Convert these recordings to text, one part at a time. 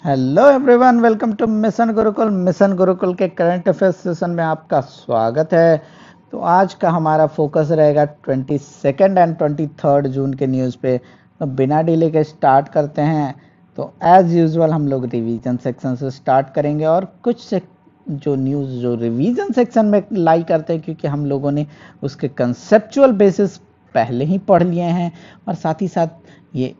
Hello everyone, welcome to mission Gurukul. Mission Gurukul के current affairs session में आपका स्वागत है। तो आज का हमारा फोकस रहेगा 22 एंड 23 जून के न्यूज़ पे। तो बिना डिले के स्टार्ट करते हैं। तो एज यूजुअल हम लोग रिवीजन सेक्शन से स्टार्ट करेंगे और कुछ जो न्यूज़ जो रिवीजन सेक्शन में लाई करते हैं, क्योंकि हम लोगों ने उसके कंसेप्चुअल बेसिस पहले ही पढ़ लिए हैं और साथ ही साथ ये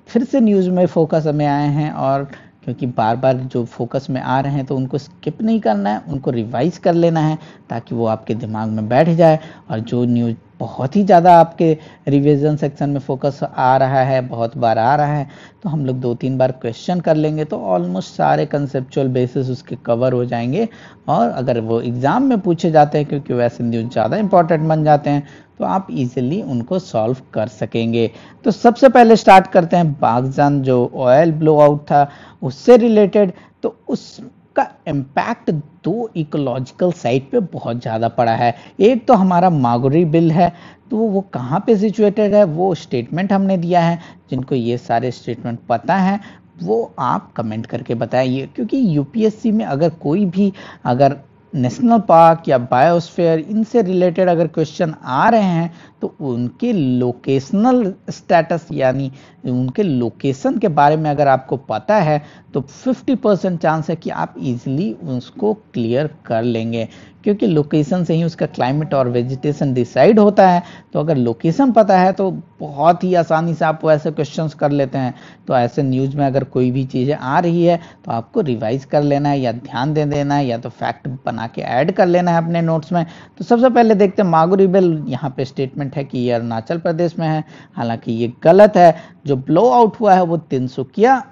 फिर से न्यूज़ में फोकस में आए हैं। और क्योंकि बार बार जो फोकस में आ रहे हैं तो उनको स्किप नहीं करना है, उनको रिवाइज कर लेना है ताकि वो आपके दिमाग में बैठ जाए। और जो न्यूज़ बहुत ही ज़्यादा आपके रिवीजन सेक्शन में फोकस आ रहा है, बहुत बार आ रहा है, तो हम लोग 2-3 बार क्वेश्चन कर लेंगे तो ऑलमोस्ट सारे कंसेप्चुअल बेसिस उसके कवर हो जाएंगे। और अगर वो एग्ज़ाम में पूछे जाते हैं, क्योंकि वैसे न्यूज़ ज़्यादा इंपॉर्टेंट बन जाते हैं, तो आप इजीली उनको सॉल्व कर सकेंगे। तो सबसे पहले स्टार्ट करते हैं बागजान जो ऑयल ब्लो आउट था उससे रिलेटेड। तो उसका इम्पैक्ट दो इकोलॉजिकल साइट पे बहुत ज़्यादा पड़ा है। एक तो हमारा मागुरी बिल है, तो वो कहाँ पे सिचुएटेड है वो स्टेटमेंट हमने दिया है। जिनको ये सारे स्टेटमेंट पता है वो आप कमेंट करके बताइए, क्योंकि यूपीएससी में अगर कोई भी अगर नेशनल पार्क या बायोस्फीयर इनसे रिलेटेड अगर क्वेश्चन आ रहे हैं तो उनके लोकेशनल स्टेटस यानी उनके लोकेशन के बारे में अगर आपको पता है तो 50% चांस है कि आप इजीली उसको क्लियर कर लेंगे, क्योंकि लोकेशन से ही उसका क्लाइमेट और वेजिटेशन डिसाइड होता है। तो अगर लोकेशन पता है तो बहुत ही आसानी से आप ऐसे क्वेश्चंस कर लेते हैं। तो ऐसे न्यूज़ में अगर कोई भी चीज़ें आ रही है तो आपको रिवाइज कर लेना है या ध्यान दे देना है या तो फैक्ट बना के ऐड कर लेना है अपने नोट्स में। तो सबसे पहले देखते हैं मागुरी बिल। यहाँ पे स्टेटमेंट है कि ये अरुणाचल प्रदेश में है, हालांकि ये गलत है। जो ब्लो आउट हुआ है वो तिनसुकिया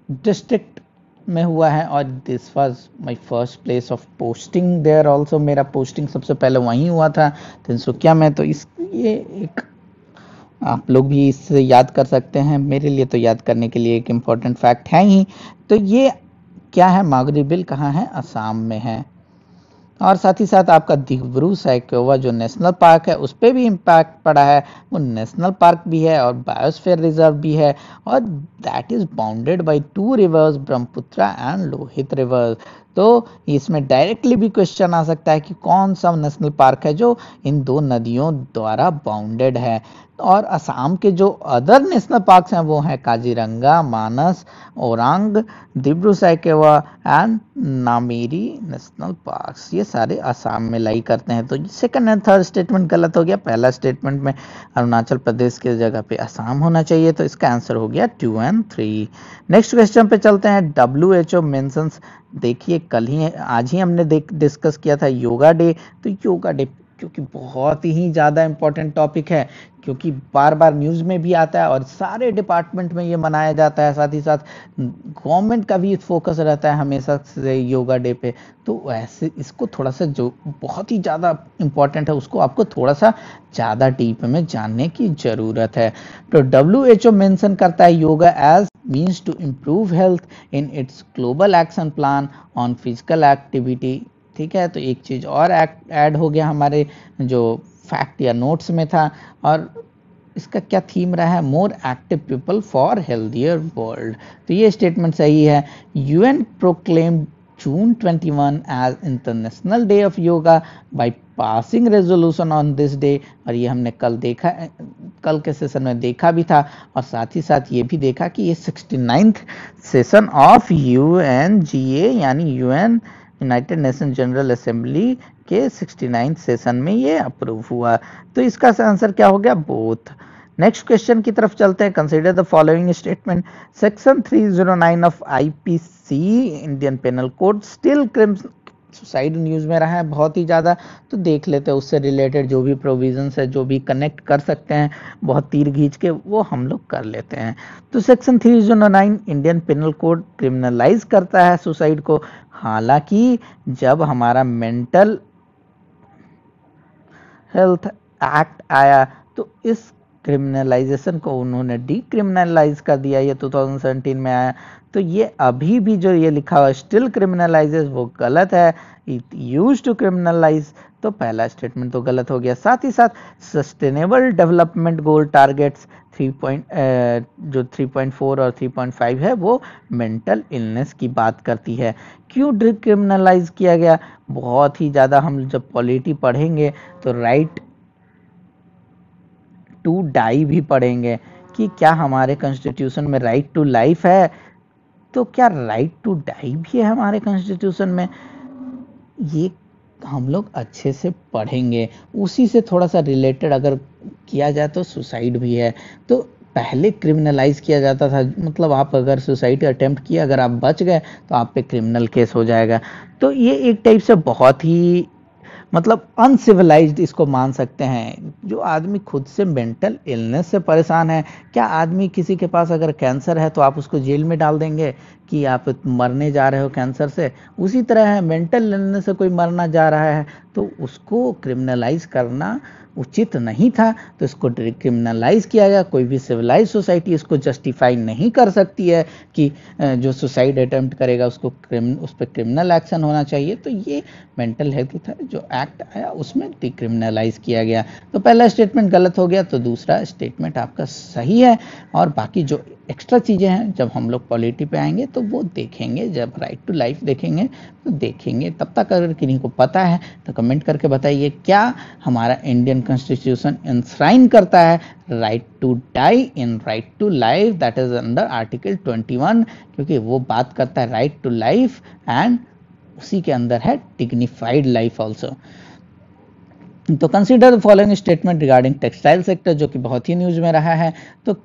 डिस्ट्रिक्ट में हुआ है और this was my first place of posting there also. मेरा पोस्टिंग सबसे पहले वहीं हुआ था तिनसुकिया में। तो इस ये एक आप लोग भी इससे याद कर सकते हैं, मेरे लिए तो याद करने के लिए एक इम्पॉर्टेंट फैक्ट है ही। तो ये क्या है, मागुरी बिल कहाँ है, असम में है। और साथ ही साथ आपका दिब्रू सैखोवा जो नेशनल पार्क है उस पर भी इम्पैक्ट पड़ा है। वो नेशनल पार्क भी है और बायोस्फीयर रिजर्व भी है और that is bounded by 2 reverse, Brahmaputra and Lohit river. तो इसमें डायरेक्टली भी क्वेश्चन आ सकता है कि कौन सा नेशनल पार्क है जो इन दो नदियों द्वारा बाउंडेड है। और असम के जो अदर नेशनल पार्क्स हैं वो हैं Kaziranga, Manas, Orang, Dibru Saikhowa and Nameri national parks. ये सारे असम में लाई करते हैं। तो सेकंड एंड थर्ड स्टेटमेंट गलत हो गया। पहला स्टेटमेंट में अरुणाचल प्रदेश की जगह पे असम होना चाहिए, तो इसका आंसर हो गया 2 और 3। नेक्स्ट क्वेश्चन पे चलते हैं। WHO मेंशंस, देखिए कल ही आज ही हमने डिस्कस किया था योगा डे। तो योगा डे क्योंकि बहुत ही ज़्यादा इंपॉर्टेंट टॉपिक है, क्योंकि बार बार न्यूज़ में भी आता है और सारे डिपार्टमेंट में ये मनाया जाता है। साथ ही साथ गवर्नमेंट का भी फोकस रहता है हमेशा से योगा डे पे। तो ऐसे इसको थोड़ा सा जो बहुत ही ज़्यादा इम्पॉर्टेंट है उसको आपको थोड़ा सा ज़्यादा डीप में जानने की ज़रूरत है। तो WHO मेंशन करता है yoga as means to improve health in its global action plan on physical activity. ठीक है, तो एक चीज़ और ऐड हो गया हमारे जो फैक्ट या नोट्स में था। और इसका क्या थीम रहा है, more active people for healthier world. तो ये स्टेटमेंट सही है। UN proclaim June 21 as international day of yoga by passing resolution on this day. और ये हमने कल के सेशन में देखा भी था। और साथ ही साथ ये भी देखा कि ये 69th सेशन ऑफ UNGA यानी यूनाइटेड नेशन जनरल असेंबली के 69th सेशन में ये अप्रूव हुआ। तो इसका आंसर क्या हो गया, बोथ। नेक्स्ट क्वेश्चन की तरफ चलते हैं। Consider the following statement. Section 309 of IPC Indian penal code still crimes suicide news में रहा है बहुत ही ज़्यादा। तो देख लेते हैं उससे रिलेटेड जो भी प्रोविजंस है, जो भी कनेक्ट कर सकते हैं बहुत तीर खींच के, वो हम लोग कर लेते हैं। तो section 309 Indian penal code criminalise करता है सुसाइड को। हालांकि जब हमारा मेंटल हेल्थ एक्ट आया तो इस क्रिमिनलाइजेशन को उन्होंने डीक्रिमिनलाइज कर दिया, ये 2017 में आया। तो ये अभी भी जो ये लिखा हुआ स्टिल क्रिमिनलाइजेस वो गलत है, इट यूज्ड टू क्रिमिनलाइज, तो पहला स्टेटमेंट तो गलत हो गया। साथ ही साथ सस्टेनेबल डेवलपमेंट गोल टारगेट्स 3.4 और 3.5 है वो मेंटल इलनेस की बात करती है। क्यों डिक्रिमिनलाइज किया गया? बहुत ही ज़्यादा हम जब पॉलिटी पढ़ेंगे तो राइट टू डाई भी पढ़ेंगे कि क्या हमारे कॉन्स्टिट्यूशन में राइट टू लाइफ है, तो क्या राइट टू डाई भी है हमारे कॉन्स्टिट्यूशन में? ये हम लोग अच्छे से पढ़ेंगे। उसी से थोड़ा सा रिलेटेड अगर किया जाए तो सुसाइड भी है। तो पहले क्रिमिनलाइज किया जाता था, मतलब आप अगर सुसाइड अटेम्प्ट किया, अगर आप बच गए तो आप पे क्रिमिनल केस हो जाएगा। तो ये एक टाइप से बहुत ही मतलब अनसिविलाइज्ड इसको मान सकते हैं। जो आदमी खुद से मेंटल इलनेस से परेशान है, क्या आदमी किसी के पास अगर कैंसर है तो आप उसको जेल में डाल देंगे कि आप मरने जा रहे हो कैंसर से? उसी तरह है, मेंटल इलनेस से कोई मरना जा रहा है तो उसको क्रिमिनलाइज करना उचित नहीं था, तो इसको क्रिमिनलाइज किया गया। कोई भी सिविलाइज सोसाइटी इसको जस्टिफाई नहीं कर सकती है कि जो सुसाइड अटेम्प्ट करेगा उसको उस पर क्रिमिनल एक्शन होना चाहिए। तो ये मेंटल हेल्थ था जो एक्ट आया उसमें डिक्रिमिनलाइज किया गया। तो पहला स्टेटमेंट गलत हो गया, तो दूसरा स्टेटमेंट आपका सही है। और बाकी जो एक्स्ट्रा चीज़ें हैं जब हम लोग पॉलिटी पे आएंगे तो वो देखेंगे, जब राइट टू लाइफ देखेंगे तो देखेंगे। तब तक अगर किसी को पता है तो कमेंट करके बताइए, क्या हमारा इंडियन कॉन्स्टिट्यूशन इंश्राइन करता है right to die in right to life, that is under article 21, क्योंकि वो बात करता है राइट टू लाइफ एंड उसी के अंदर है डिग्निफाइड लाइफ ऑल्सो। तो consider the following statement regarding textile sector, जो कि बहुत ही न्यूज में रहा है। तो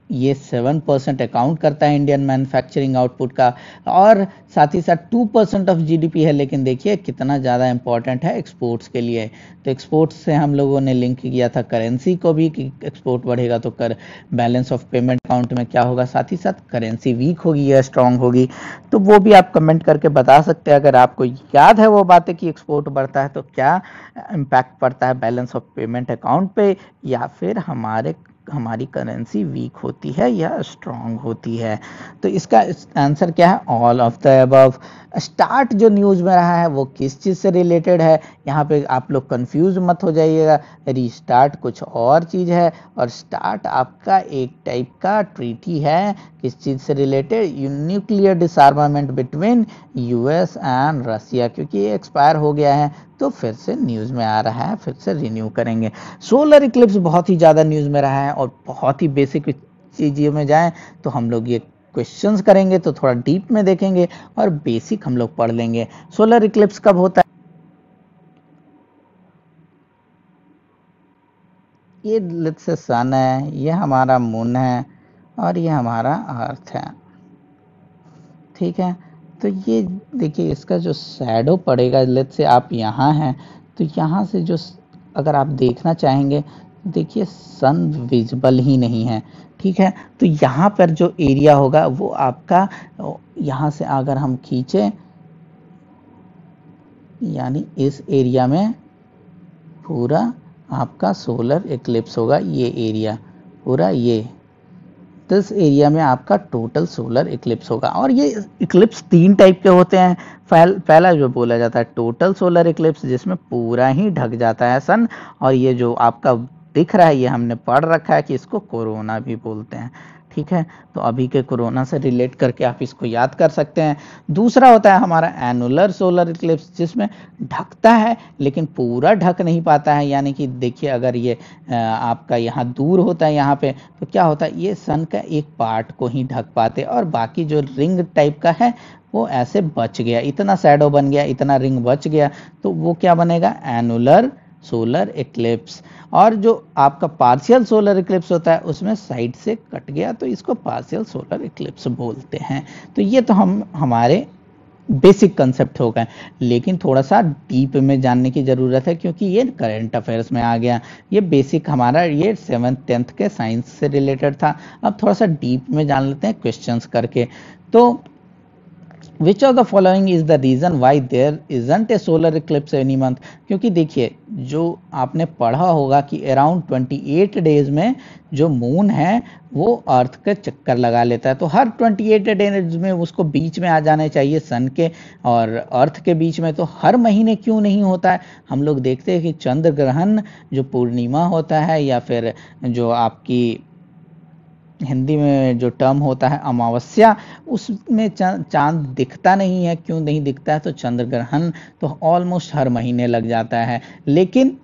ये 7% अकाउंट करता है इंडियन मैन्युफैक्चरिंग आउटपुट का, और साथ ही साथ 2% ऑफ जीडीपी है। लेकिन देखिए कितना ज़्यादा इंपॉर्टेंट है एक्सपोर्ट्स के लिए। तो एक्सपोर्ट्स से हम लोगों ने लिंक किया था करेंसी को भी कि एक्सपोर्ट बढ़ेगा तो बैलेंस ऑफ पेमेंट अकाउंट में क्या होगा, साथ ही साथ करेंसी वीक होगी या स्ट्रांग होगी। तो वो भी आप कमेंट करके बता सकते हैं। अगर आपको याद है वो बातें कि एक्सपोर्ट बढ़ता है तो क्या इम्पैक्ट पड़ता है बैलेंस ऑफ पेमेंट अकाउंट पे, या फिर हमारी करेंसी वीक होती है या स्ट्रांग होती है। तो इसका आंसर क्या है? All of the above. Start जो न्यूज में रहा है वो किस चीज से रिलेटेड है, यहाँ पे आप लोग कंफ्यूज मत हो जाइएगा। रीस्टार्ट कुछ और चीज है और स्टार्ट आपका एक टाइप का ट्रीटी है। किस चीज से related? Nuclear disarmament between US and Russia, क्योंकि ये एक्सपायर हो गया है तो फिर से न्यूज में आ रहा है, फिर से रिन्यू करेंगे। सोलर इक्लिप्स बहुत ही ज्यादा न्यूज में रहा है और बहुत ही बेसिक चीजों में जाएं तो हम लोग ये क्वेश्चंस करेंगे तो थोड़ा डीप में देखेंगे और बेसिक हम लोग पढ़ लेंगे। सोलर इक्लिप्स कब होता है? ये लेट्स से सन है, ये हमारा मून है और ये हमारा अर्थ है, ठीक है। तो ये देखिए इसका जो शैडो पड़ेगा, लेट्स से आप यहाँ हैं तो यहाँ से जो अगर आप देखना चाहेंगे देखिए सन विजिबल ही नहीं है, ठीक है। तो यहाँ पर जो एरिया होगा वो आपका, यहाँ से अगर हम खींचे यानी इस एरिया में पूरा आपका सोलर इक्लिप्स होगा। ये एरिया पूरा, ये इस एरिया में आपका टोटल सोलर इक्लिप्स होगा। और ये इक्लिप्स 3 टाइप के होते हैं। पहला जो बोला जाता है टोटल सोलर इक्लिप्स, जिसमें पूरा ही ढक जाता है सन, और ये जो आपका दिख रहा है ये हमने पढ़ रखा है कि इसको कोरोना भी बोलते हैं, ठीक है। तो अभी के कोरोना से रिलेट करके आप इसको याद कर सकते हैं। दूसरा होता है हमारा एनुलर सोलर इक्लिप्स, जिसमें ढकता है लेकिन पूरा ढक नहीं पाता है। यानी कि देखिए अगर ये आपका यहाँ दूर होता है यहाँ पे, तो क्या होता है ये सन का एक पार्ट को ही ढक पाते और बाकी जो रिंग टाइप का है वो ऐसे बच गया, इतना शैडो बन गया, इतना रिंग बच गया, तो वो क्या बनेगा? Annular solar Eclipse. और जो आपका पार्शियल सोलर इक्लिप्स होता है उसमें साइड से कट गया तो इसको पार्शियल सोलर इक्लिप्स बोलते हैं। तो ये तो हमारे बेसिक कंसेप्ट हो गए, लेकिन थोड़ा सा डीप में जानने की ज़रूरत है क्योंकि ये करंट अफेयर्स में आ गया। ये बेसिक हमारा ये 7th 10th के साइंस से रिलेटेड था। अब थोड़ा सा डीप में जान लेते हैं क्वेश्चंस करके। तो which of the following is the reason why there isn't a solar eclipse any month. क्योंकि देखिए, जो आपने पढ़ा होगा कि अराउंड 28 डेज में जो मून है वो अर्थ के चक्कर लगा लेता है, तो हर 28 डेज में उसको बीच में आ जाना चाहिए सन के और अर्थ के बीच में। तो हर महीने क्यों नहीं होता है? हम लोग देखते हैं कि चंद्र ग्रहण जो पूर्णिमा होता है या फिर जो आपकी हिंदी में जो टर्म होता है अमावस्या, उसमें चांद दिखता नहीं है। क्यों नहीं दिखता है? तो चंद्र ग्रहण तो ऑलमोस्ट हर महीने लग जाता है, लेकिन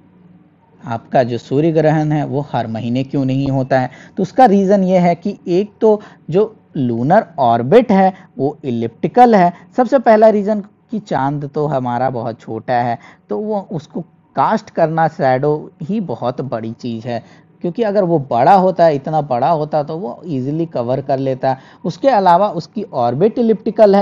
आपका जो सूर्य ग्रहण है वो हर महीने क्यों नहीं होता है? तो उसका रीज़न ये है कि एक तो जो लूनर ऑर्बिट है वो इलिप्टिकल है। सबसे पहला रीज़न कि चांद तो हमारा बहुत छोटा है, तो वो उसको कास्ट करना शैडो ही बहुत बड़ी चीज़ है। क्योंकि अगर वो बड़ा होता है, इतना बड़ा होता तो वो इजीली कवर कर लेता। उसके अलावा उसकी ऑर्बिट इलिप्टिकल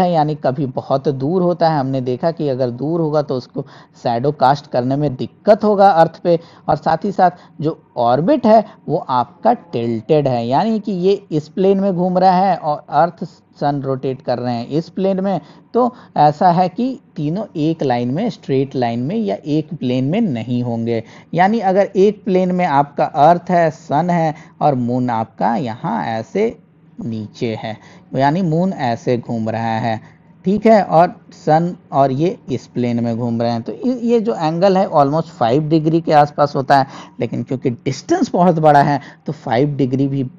है यानी कभी बहुत दूर होता है। हमने देखा कि अगर दूर होगा तो उसको शैडो कास्ट करने में दिक्कत होगा अर्थ पे। और साथ ही साथ जो ऑर्बिट है वो आपका टिल्टेड है, यानी कि ये इस प्लेन में घूम रहा है और अर्थ सन रोटेट कर रहे हैं इस प्लेन में। तो ऐसा है कि तीनों एक लाइन में, स्ट्रेट लाइन में या एक प्लेन में नहीं होंगे। यानी अगर एक प्लेन में आपका अर्थ है, सन है और मून आपका यहाँ ऐसे नीचे है, यानी मून ऐसे घूम रहा है, ठीक है, और सन और ये इस प्लेन में घूम रहे हैं। तो ये जो एंगल है ऑलमोस्ट 5 डिग्री के आसपास होता है, लेकिन क्योंकि डिस्टेंस बहुत बड़ा है तो 5 डिग्री भी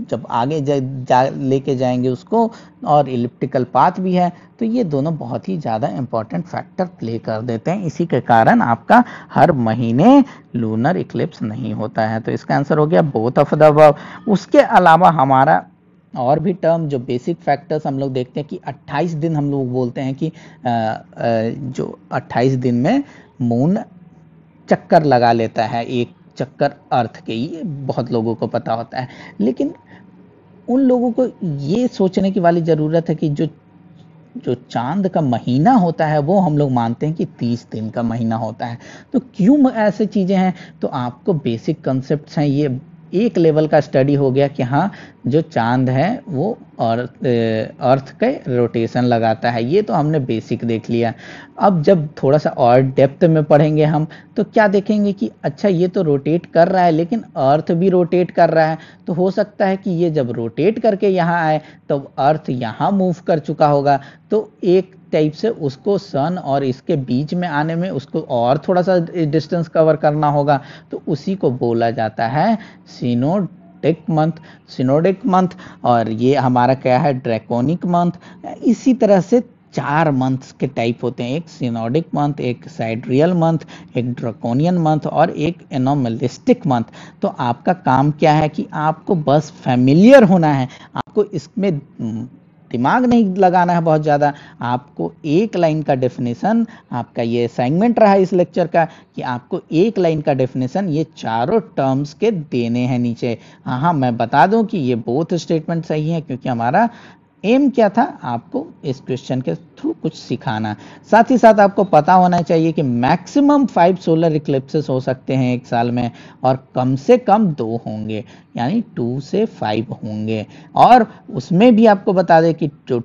जब आगे लेके जाएंगे उसको, और इलिप्टिकल पाथ भी है, तो ये दोनों बहुत ही ज़्यादा इंपॉर्टेंट फैक्टर प्ले कर देते हैं। इसी के कारण आपका हर महीने लूनर इक्लिप्स नहीं होता है। तो इसका आंसर हो गया बोथ ऑफ द अबव। उसके अलावा हमारा और भी टर्म जो बेसिक फैक्टर्स हम लोग देखते हैं कि 28 दिन हम लोग बोलते हैं कि जो 28 दिन में मून चक्कर लगा लेता है, एक चक्कर अर्थ के, ये बहुत लोगों को पता होता है। लेकिन उन लोगों को ये सोचने की वाली ज़रूरत है कि जो जो चांद का महीना होता है वो हम लोग मानते हैं कि 30 दिन का महीना होता है। तो क्यों ऐसे चीज़ें हैं? तो आपको बेसिक कंसेप्ट हैं, ये एक लेवल का स्टडी हो गया कि हाँ, जो चांद है वो अर्थ के रोटेशन लगाता है, ये तो हमने बेसिक देख लिया। अब जब थोड़ा सा और डेप्थ में पढ़ेंगे हम, तो क्या देखेंगे कि अच्छा ये तो रोटेट कर रहा है लेकिन अर्थ भी रोटेट कर रहा है। तो हो सकता है कि ये जब रोटेट करके यहाँ आए तो अर्थ यहाँ मूव कर चुका होगा, तो एक टाइप से उसको सन और इसके बीच में आने में उसको और थोड़ा सा डिस्टेंस कवर करना होगा। तो उसी को बोला जाता है सिनोडिक मंथ। और ये हमारा क्या है? ड्रैकोनिक मंथ। इसी तरह से 4 मंथ्स के टाइप होते हैं, एक सिनोडिक मंथ, एक साइड्रियल मंथ, एक ड्रैकोनियन मंथ और एक एनोमलिस्टिक मंथ। तो आपका काम क्या है कि आपको बस फैमिलियर होना है, आपको इसमें दिमाग नहीं लगाना है बहुत ज़्यादा। आपको एक लाइन का डेफिनेशन, आपका ये असाइनमेंट रहा इस लेक्चर का कि आपको एक लाइन का डेफिनेशन ये चारों टर्म्स के देने हैं नीचे। हाँ, मैं बता दूं कि ये बोथ स्टेटमेंट सही है, क्योंकि हमारा एम क्या था? आपको इस क्वेश्चन के थ्रू कुछ सिखाना। साथ ही साथ आपको पता होना चाहिए कि मैक्सिमम 5 सोलर इक्लिप्सेस हो सकते हैं एक साल में, और कम से कम 2 होंगे, यानी 2 से 5 होंगे। और उसमें भी आपको बता दें कि जो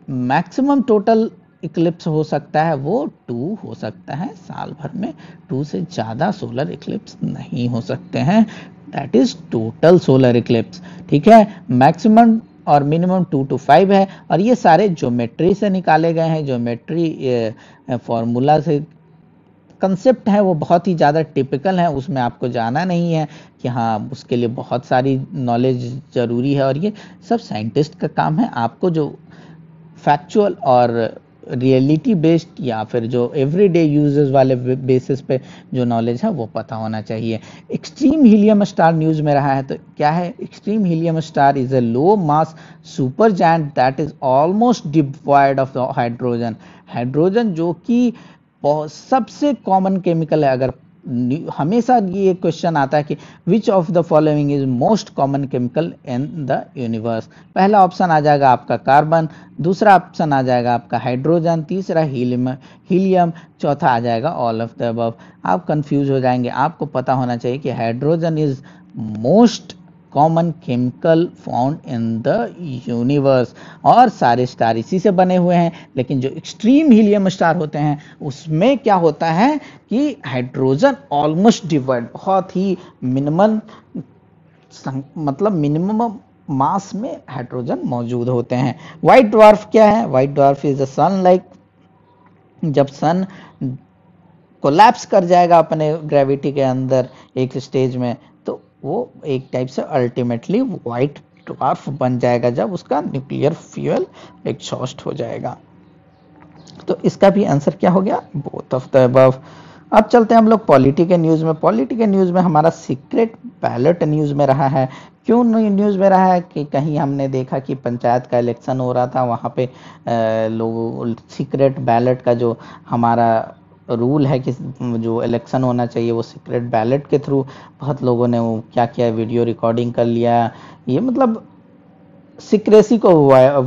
मैक्सिमम टोटल इक्लिप्स हो सकता है वो 2 हो सकता है साल भर में। 2 से ज़्यादा सोलर इक्लिप्स नहीं हो सकते हैं। That is total solar Eclipse, ठीक है। मैक्सिमम और मिनिमम 2 to 5 है, और ये सारे ज्योमेट्री से निकाले गए हैं। ज्योमेट्री फॉर्मूला से कंसेप्ट है वो बहुत ही ज़्यादा टिपिकल है, उसमें आपको जाना नहीं है कि हाँ उसके लिए बहुत सारी नॉलेज ज़रूरी है, और ये सब साइंटिस्ट का काम है। आपको जो फैक्चुअल और रियलिटी बेस्ड या फिर जो एवरीडे यूजेस वाले बेसिस पे जो नॉलेज है वो पता होना चाहिए। एक्सट्रीम हीलियम स्टार न्यूज में रहा है, तो क्या है? Extreme helium star is a low mass super giant that is almost devoid of hydrogen. Hydrogen जो कि सबसे कॉमन केमिकल है। अगर हमेशा ये क्वेश्चन आता है कि विच of the following is most common chemical in the universe, पहला ऑप्शन आ जाएगा आपका कार्बन, दूसरा ऑप्शन आ जाएगा आपका हाइड्रोजन, तीसरा हीलियम, चौथा आ जाएगा ऑल ऑफ द अबव। आप कंफ्यूज हो जाएंगे। आपको पता होना चाहिए कि hydrogen is most common chemical found in the universe. और सारे स्टार इसी से बने हुए हैं, लेकिन जो एक्सट्रीम हीलियम स्टार होते हैं उसमें क्या होता है कि हाइड्रोजन ऑलमोस्ट डिवाइड, बहुत ही मिनिमम, मतलब मिनिमम मास में हाइड्रोजन मौजूद होते हैं। व्हाइट ड्वार्फ क्या है? White dwarf is a sun like, जब सन कोलैप्स कर जाएगा अपने ग्रेविटी के अंदर एक स्टेज में, तो वो एक टाइप से अल्टीमेटली व्हाइट ड्वार्फ बन जाएगा जब उसका न्यूक्लियर फ्यूल एग्जॉस्ट हो जाएगा। तो इसका भी आंसर क्या हो गया? Both of the above. अब चलते हैं हम लोग पॉलिटी के न्यूज़ में। पॉलिटी के न्यूज़ में हमारा सीक्रेट बैलेट न्यूज़ में रहा है। क्यों न्यूज़ में रहा है? कि कहीं हमने देखा कि पंचायत का इलेक्शन हो रहा था, वहाँ पे लोग सीक्रेट बैलेट का जो हमारा रूल है कि जो इलेक्शन होना चाहिए वो सीक्रेट बैलेट के थ्रू, बहुत लोगों ने वो क्या किया, वीडियो रिकॉर्डिंग कर लिया, ये मतलब सिक्रेसी को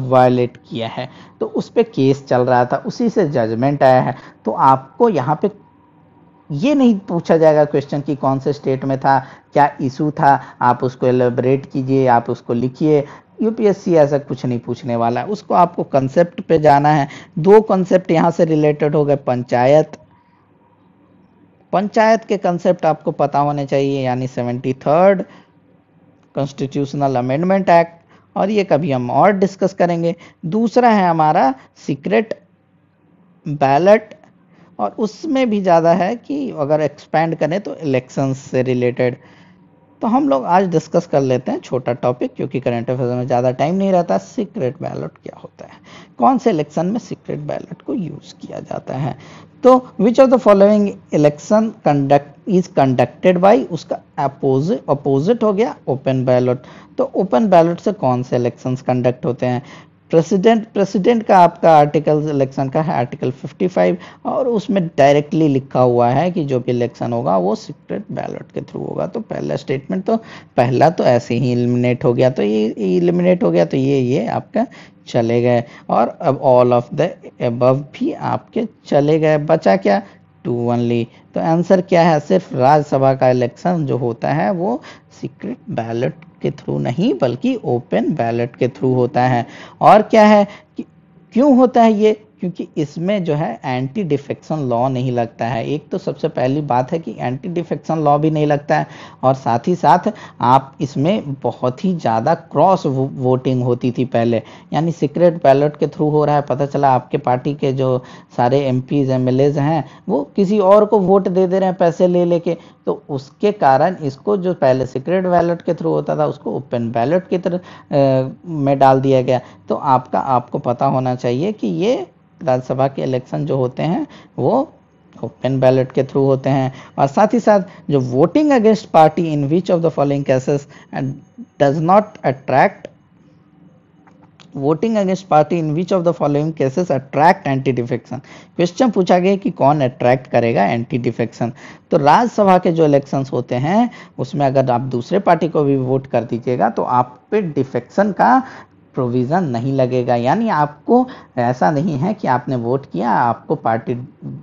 वायलेट किया है। तो उस पे केस चल रहा था, उसी से जजमेंट आया है। तो आपको यहाँ पे ये नहीं पूछा जाएगा क्वेश्चन कि कौन से स्टेट में था, क्या इशू था, आप उसको एलेबरेट कीजिए, आप उसको लिखिए। यूपीएससी ऐसा कुछ नहीं पूछने वाला है, उसको आपको कंसेप्ट पे जाना है। दो कंसेप्ट यहाँ से रिलेटेड हो गए, पंचायत के कंसेप्ट आपको पता होने चाहिए, यानी 73rd कॉन्स्टिट्यूशनल अमेंडमेंट एक्ट, और ये कभी हम और डिस्कस करेंगे। दूसरा है हमारा सीक्रेट बैलेट, और उसमें भी ज़्यादा है कि अगर एक्सपैंड करें तो इलेक्शंस से रिलेटेड। तो हम लोग आज डिस्कस कर लेते हैं छोटा टॉपिक, क्योंकि करंट अफेयर्स में ज़्यादा टाइम नहीं रहता। सीक्रेट बैलेट क्या होता है, कौन से इलेक्शन में सीक्रेट बैलेट को यूज़ किया जाता है। तो which of the following election conducted by, उसका अपोजिट हो गया ओपन बैलेट। तो ओपन बैलेट से कौन से इलेक्शंस कंडक्ट होते हैं? प्रेसिडेंट का आपका आर्टिकल इलेक्शन का है आर्टिकल 55, और उसमें डायरेक्टली लिखा हुआ है कि जो भी इलेक्शन होगा वो सीक्रेट बैलेट के थ्रू होगा। तो पहला स्टेटमेंट तो पहला तो ऐसे ही एलिमिनेट हो गया, तो ये एलिमिनेट हो गया, तो ये आपका चले गए। और अब ऑल ऑफ द अबव भी आपके चले गए, बचा क्या? 2 ओनली। तो आंसर क्या है? सिर्फ राज्यसभा का इलेक्शन जो होता है वो सीक्रेट बैलेट के थ्रू नहीं बल्कि ओपन बैलेट के थ्रू होता है। और क्या है कि क्यों होता है ये? क्योंकि इसमें जो है एंटी डिफेक्शन लॉ नहीं लगता है। एक तो सबसे पहली बात है कि एंटी डिफेक्शन लॉ भी नहीं लगता है, और साथ ही साथ आप इसमें बहुत ही ज़्यादा क्रॉस वोटिंग होती थी पहले, यानी सीक्रेट बैलेट के थ्रू हो रहा है, पता चला आपके पार्टी के जो सारे एमपीज एमएलएज हैं वो किसी और को वोट दे दे रहे हैं पैसे ले लेके। तो उसके कारण इसको जो पहले सीक्रेट बैलेट के थ्रू होता था उसको ओपन बैलेट की तरह में डाल दिया गया। तो आपको पता होना चाहिए कि ये राज्यसभा के इलेक्शन जो होते हैं वो ओपन बैलेट के थ्रू होते हैं। और साथ ही साथ जो voting against party in which of the following cases does not attract, voting against party in which of the following cases attract anti defection. Question पूछा गया कि कौन अट्रैक्ट करेगा एंटी डिफेक्शन। तो राज्यसभा के जो इलेक्शंस होते हैं उसमें अगर आप दूसरे पार्टी को भी वोट कर दीजिएगा तो आप पे डिफेक्शन का प्रोविज़न नहीं लगेगा, यानी आपको ऐसा नहीं है कि आपने वोट किया आपको पार्टी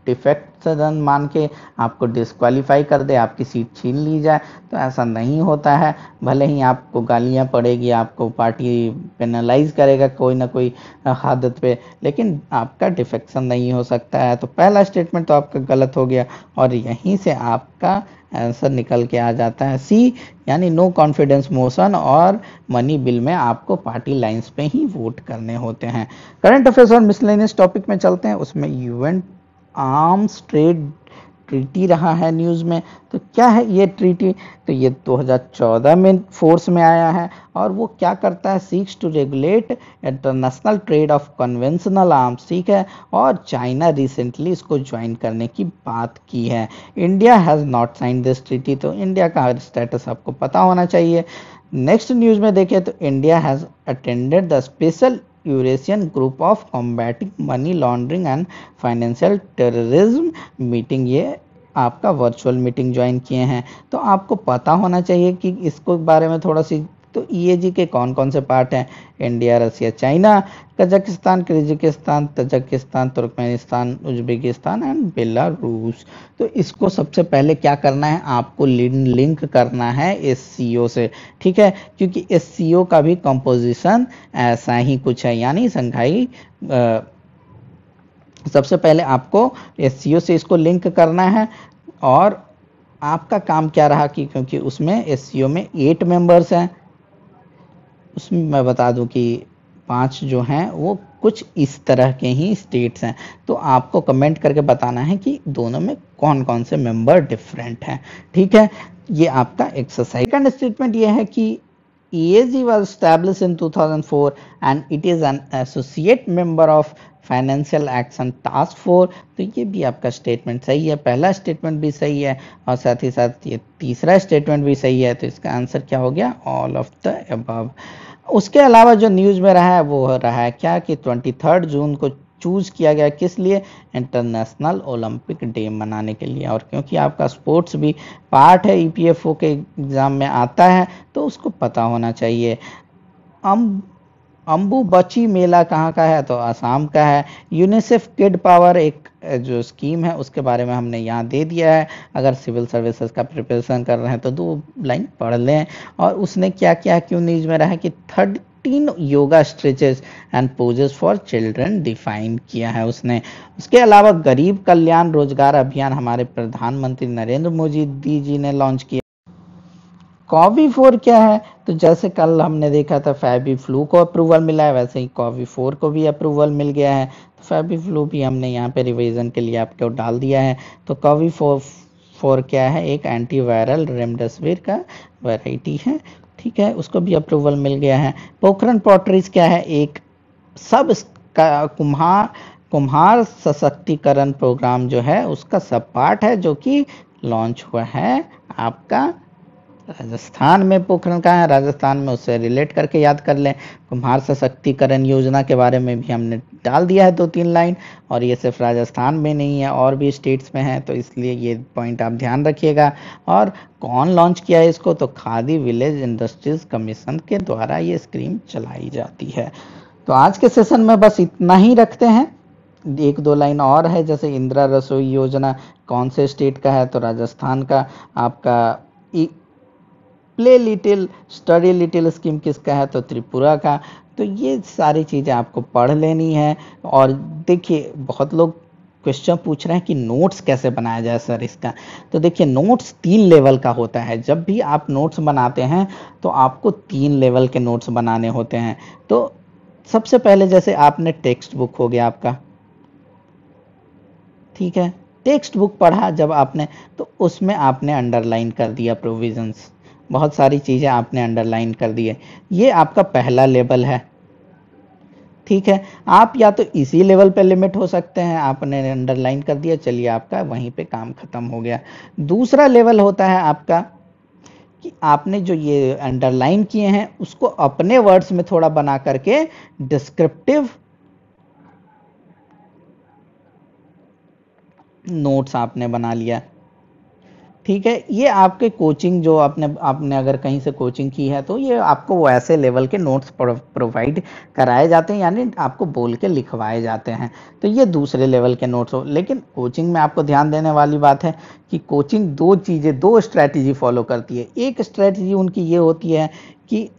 डिफेक्शन मान के आपको डिस्क्वालीफाई कर दे, आपकी सीट छीन ली जाए। तो ऐसा नहीं होता है, भले ही आपको गालियां पड़ेगी, आपको पार्टी पेनलाइज करेगा कोई ना कोई हद पे, लेकिन आपका डिफेक्शन नहीं हो सकता है। तो पहला स्टेटमेंट तो आपका गलत हो गया, और यहीं से आपका आंसर निकल के आ जाता है सी, यानी नो कॉन्फिडेंस मोशन और मनी बिल में आपको पार्टी लाइंस पे ही वोट करने होते हैं। करंट अफेयर्स और मिसलेनियस टॉपिक में चलते हैं। उसमें यूएन आर्म्स ट्रेड ट्रीटी रहा है न्यूज़ में। तो क्या है ये ट्रीटी? तो ये 2014 में फोर्स में आया है, और वो क्या करता है? Seeks to regulate international trade of conventional arms, ठीक है। और चाइना रिसेंटली इसको ज्वाइन करने की बात की है। India has not sign this treaty, तो इंडिया का स्टेटस आपको पता होना चाहिए। नेक्स्ट न्यूज़ में देखें तो India has attended the special Eurasian group of combating money laundering and financial terrorism meeting, ये आपका वर्चुअल मीटिंग ज्वाइन किए हैं। तो आपको पता होना चाहिए कि इसको बारे में थोड़ा सी तो ईएजी के कौन कौन से पार्ट हैं? India, Russia, China, Kazakhstan, Kyrgyzstan, Tajikistan, Turkmenistan, Uzbekistan and Belarus. तो इसको सबसे पहले क्या करना है, आपको लिंक करना है एससीओ से, ठीक है, क्योंकि एससीओ का भी कंपोजिशन ऐसा ही कुछ है, यानी संघाई सबसे पहले आपको एससीओ से इसको लिंक करना है। और आपका काम क्या रहा कि क्योंकि उसमें एससीओ में 8 मेंबर्स हैं, उसमें मैं बता दूं कि 5 जो हैं वो कुछ इस तरह के ही स्टेट्स हैं। तो आपको कमेंट करके बताना है कि दोनों में कौन कौन से मेंबर डिफरेंट हैं, ठीक है। ये आपका एक्सरसाइज। सेकंड स्टेटमेंट ये है कि EAG was established in 2004 and it is an associate member of financial action task force. तो ये भी आपका स्टेटमेंट सही है, पहला स्टेटमेंट भी सही है और साथ ही साथ ये तीसरा स्टेटमेंट भी सही है। तो इसका आंसर क्या हो गया? All of the above. उसके अलावा जो न्यूज़ में रहा है वो रहा है क्या कि 23 जून को चूज किया गया, किस लिए? इंटरनेशनल ओलंपिक डे मनाने के लिए। और क्योंकि आपका स्पोर्ट्स भी पार्ट है, ईपीएफओ के एग्जाम में आता है, तो उसको पता होना चाहिए। अम्बुबची मेला कहाँ का है? तो असम का है। यूनिसेफ किड पावर एक जो स्कीम है उसके बारे में हमने यहाँ दे दिया है। अगर सिविल सर्विसेज का प्रिपरेशन कर रहे हैं तो 2 लाइन पढ़ लें। और उसने क्या क्या क्यों न्यूज में रहा है कि 13 yoga stretches and poses for children define किया है उसने। उसके अलावा गरीब कल्याण रोजगार अभियान हमारे प्रधानमंत्री नरेंद्र मोदी जी ने लॉन्च किया। कोवी4 क्या है? तो जैसे कल हमने देखा था फैबी फ्लू को अप्रूवल मिला है, वैसे ही कोवी4 को भी अप्रूवल मिल गया है। तो फैबी फ्लू भी हमने यहाँ पे रिवीजन के लिए आपको डाल दिया है। तो कोवी4 क्या है? एक एंटीवायरल रेमडेसिविर का वैरायटी है, ठीक है, उसको भी अप्रूवल मिल गया है। पोखरण पॉटरीज क्या है? एक सब कुम्हार सशक्तिकरण प्रोग्राम जो है उसका सब पार्ट है, जो कि लॉन्च हुआ है आपका राजस्थान में। पोखरण का है राजस्थान में, उससे रिलेट करके याद कर लें। कुम्हार सशक्तिकरण योजना के बारे में भी हमने डाल दिया है 2-3 लाइन। और ये सिर्फ राजस्थान में नहीं है, और भी स्टेट्स में है, तो इसलिए ये पॉइंट आप ध्यान रखिएगा। और कौन लॉन्च किया है इसको? तो खादी विलेज इंडस्ट्रीज कमीशन के द्वारा ये स्कीम चलाई जाती है। तो आज के सेशन में बस इतना ही रखते हैं। 1-2 लाइन और है, जैसे इंदिरा रसोई योजना कौन से स्टेट का है? तो राजस्थान का। आपका play little study little scheme किसका है? तो त्रिपुरा का। तो ये सारी चीज़ें आपको पढ़ लेनी है। और देखिए बहुत लोग क्वेश्चन पूछ रहे हैं कि नोट्स कैसे बनाया जाए सर इसका। तो देखिए नोट्स 3 लेवल का होता है। जब भी आप नोट्स बनाते हैं तो आपको 3 लेवल के नोट्स बनाने होते हैं। तो सबसे पहले जैसे आपने टेक्स्ट बुक हो गया आपका, ठीक है, टेक्स्ट बुक पढ़ा जब आपने, तो उसमें आपने अंडरलाइन कर दिया प्रोविजंस, बहुत सारी चीज़ें आपने अंडरलाइन कर दी है। ये आपका पहला लेवल है, ठीक है। आप या तो इसी लेवल पे लिमिट हो सकते हैं, आपने अंडरलाइन कर दिया, चलिए आपका वहीं पे काम खत्म हो गया। दूसरा लेवल होता है आपका कि आपने जो ये अंडरलाइन किए हैं उसको अपने वर्ड्स में थोड़ा बना करके डिस्क्रिप्टिव नोट्स आपने बना लिया, ठीक है। ये आपके कोचिंग जो आपने अगर कहीं से कोचिंग की है तो ये आपको वैसे लेवल के नोट्स प्रोवाइड कराए जाते हैं, यानी आपको बोल के लिखवाए जाते हैं। तो ये दूसरे लेवल के नोट्स हो। लेकिन कोचिंग में आपको ध्यान देने वाली बात है कि कोचिंग 2 स्ट्रैटेजी फॉलो करती है। एक स्ट्रैटेजी उनकी ये होती है कि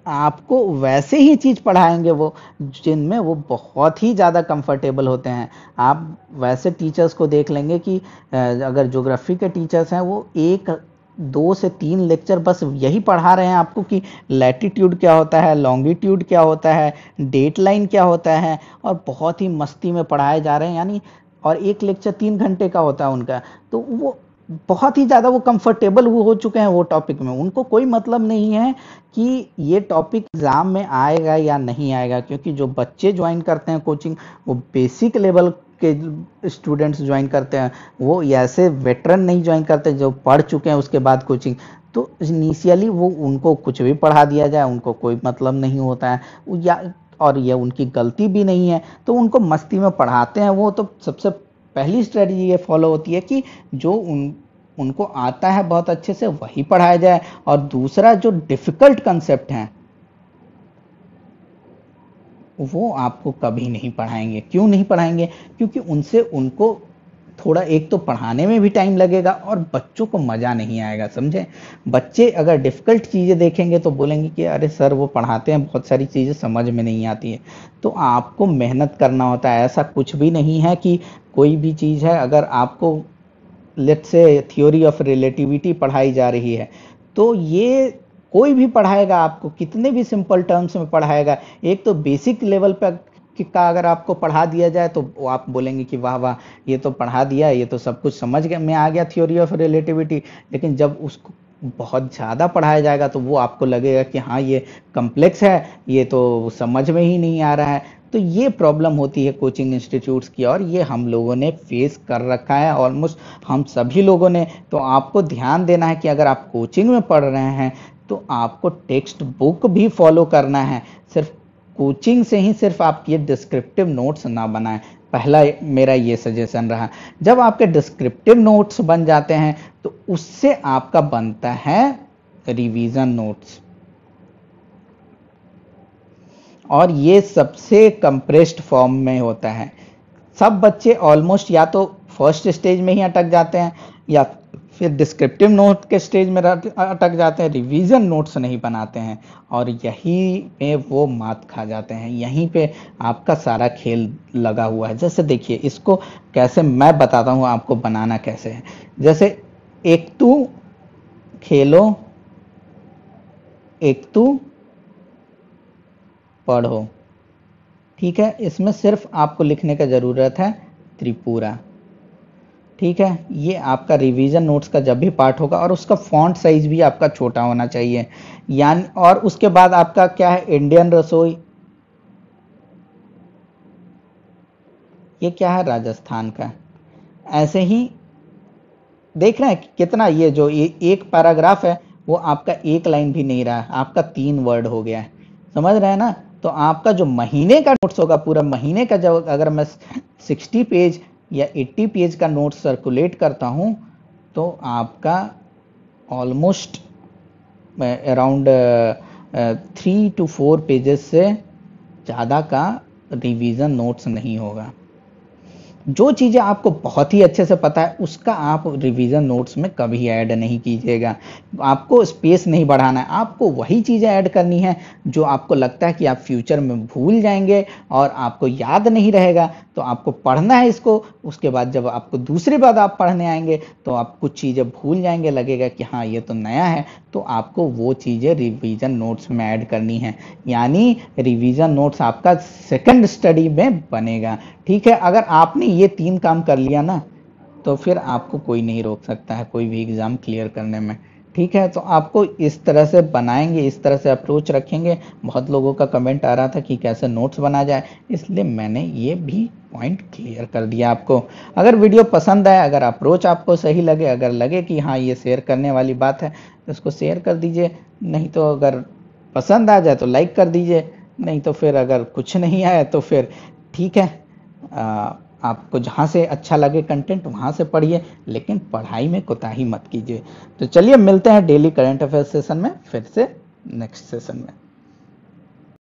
आपको वैसे ही चीज़ पढ़ाएंगे वो जिनमें वो बहुत ही ज़्यादा कंफर्टेबल होते हैं। आप वैसे टीचर्स को देख लेंगे कि अगर ज्योग्राफी के टीचर्स हैं वो 1-2 से 3 लेक्चर बस यही पढ़ा रहे हैं आपको कि लैटिट्यूड क्या होता है, लॉन्गिट्यूड क्या होता है, डेट लाइन क्या होता है, और बहुत ही मस्ती में पढ़ाए जा रहे हैं, यानी और एक लेक्चर 3 घंटे का होता है उनका। तो वो बहुत ही ज़्यादा वो कंफर्टेबल हो चुके हैं वो टॉपिक में, उनको कोई मतलब नहीं है कि ये टॉपिक एग्ज़ाम में आएगा या नहीं आएगा। क्योंकि जो बच्चे ज्वाइन करते हैं कोचिंग वो बेसिक लेवल के स्टूडेंट्स ज्वाइन करते हैं, वो ऐसे वेटरन नहीं ज्वाइन करते जो पढ़ चुके हैं उसके बाद कोचिंग। तो इनिशियली वो उनको कुछ भी पढ़ा दिया जाए उनको कोई मतलब नहीं होता है, या और ये उनकी गलती भी नहीं है, तो उनको मस्ती में पढ़ाते हैं वो। तो सबसे पहली स्ट्रेटजी ये फॉलो होती है कि जो उनको आता है बहुत अच्छे से वही पढ़ाया जाए, और दूसरा जो डिफिकल्ट कंसेप्ट है वो आपको कभी नहीं पढ़ाएंगे। क्यों नहीं पढ़ाएंगे? क्योंकि उनसे उनको थोड़ा एक तो पढ़ाने में भी टाइम लगेगा और बच्चों को मजा नहीं आएगा, समझे? बच्चे अगर डिफिकल्ट चीजें देखेंगे तो बोलेंगे कि अरे सर वो पढ़ाते हैं बहुत सारी चीजें समझ में नहीं आती है। तो आपको मेहनत करना होता है। ऐसा कुछ भी नहीं है कि कोई भी चीज है अगर आपको let's say theory of relativity पढ़ाई जा रही है तो ये कोई भी पढ़ाएगा आपको, कितने भी सिंपल टर्म्स में पढ़ाएगा। एक तो बेसिक लेवल पर का अगर आपको पढ़ा दिया जाए तो आप बोलेंगे कि वाह वाह ये तो पढ़ा दिया, ये तो सब कुछ समझ में आ गया थ्योरी ऑफ रिलेटिविटी। लेकिन जब उसको बहुत ज़्यादा पढ़ाया जाएगा तो वो आपको लगेगा कि हाँ ये कम्प्लेक्स है, ये तो समझ में ही नहीं आ रहा है। तो ये प्रॉब्लम होती है कोचिंग इंस्टीट्यूट्स की, और ये हम लोगों ने फेस कर रखा है, ऑलमोस्ट हम सभी लोगों ने। तो आपको ध्यान देना है कि अगर आप कोचिंग में पढ़ रहे हैं तो आपको टेक्स्ट बुक भी फॉलो करना है। सिर्फ कोचिंग से ही सिर्फ आप ये डिस्क्रिप्टिव नोट्स ना बनाएं। पहला मेरा ये सजेशन रहा। जब आपके डिस्क्रिप्टिव नोट्स बन जाते हैं तो उससे आपका बनता है रिवीजन नोट्स, और ये सबसे कंप्रेस्ड फॉर्म में होता है। सब बच्चे ऑलमोस्ट या तो फर्स्ट स्टेज में ही अटक जाते हैं या फिर डिस्क्रिप्टिव नोट के स्टेज में अटक जाते हैं, रिवीजन नोट्स नहीं बनाते हैं, और यहीं पे वो मात खा जाते हैं। यहीं पे आपका सारा खेल लगा हुआ है। जैसे देखिए इसको कैसे मैं बताता हूँ आपको बनाना कैसे है। जैसे एक तू खेलो, एक तू पढ़ो, ठीक है? इसमें सिर्फ आपको लिखने का जरूरत है त्रिपुरा, ठीक है? ये आपका रिवीजन नोट्स का जब भी पार्ट होगा, और उसका फॉन्ट साइज भी आपका छोटा होना चाहिए। यानी और उसके बाद आपका क्या है, इंडियन रसोई, ये क्या है, राजस्थान का। ऐसे ही देख रहे हैं कितना ये जो एक पैराग्राफ है वो आपका एक लाइन भी नहीं रहा है, आपका 3 वर्ड हो गया है। समझ रहे हैं ना? तो आपका जो महीने का नोट्स होगा, पूरा महीने का, जब अगर मैं 60 पेज या 80 पेज का नोट सर्कुलेट करता हूं तो आपका ऑलमोस्ट अराउंड 3 to 4 पेजेस से ज़्यादा का रिवीजन नोट्स नहीं होगा। जो चीज़ें आपको बहुत ही अच्छे से पता है उसका आप रिवीजन नोट्स में कभी ऐड नहीं कीजिएगा। आपको स्पेस नहीं बढ़ाना है, आपको वही चीज़ें ऐड करनी है जो आपको लगता है कि आप फ्यूचर में भूल जाएंगे और आपको याद नहीं रहेगा। तो आपको पढ़ना है इसको, उसके बाद जब आपको दूसरी बार आप पढ़ने आएंगे तो आप कुछ चीज़ें भूल जाएंगे, लगेगा कि हाँ ये तो नया है। तो आपको वो चीज़ें रिवीजन नोट्स में ऐड करनी है, यानी रिवीजन नोट्स आपका सेकंड स्टडी में बनेगा। ठीक है? अगर आपने ये 3 काम कर लिया ना तो फिर आपको कोई नहीं रोक सकता है कोई भी एग्जाम क्लियर करने में। ठीक है? तो आपको इस तरह से बनाएंगे, इस तरह से अप्रोच रखेंगे। बहुत लोगों का कमेंट आ रहा था कि कैसे नोट्स बना जाए, इसलिए मैंने ये भी पॉइंट क्लियर कर दिया आपको। अगर वीडियो पसंद आए, अगर अप्रोच आपको सही लगे, अगर लगे कि हाँ ये शेयर करने वाली बात है तो इसको शेयर कर दीजिए। नहीं तो अगर पसंद आ जाए तो लाइक कर दीजिए, नहीं तो फिर अगर कुछ नहीं आया तो फिर ठीक है, आपको जहाँ से अच्छा लगे कंटेंट वहाँ से पढ़िए, लेकिन पढ़ाई में कोताही मत कीजिए। तो चलिए मिलते हैं डेली करंट अफेयर सेशन में फिर से नेक्स्ट सेशन में।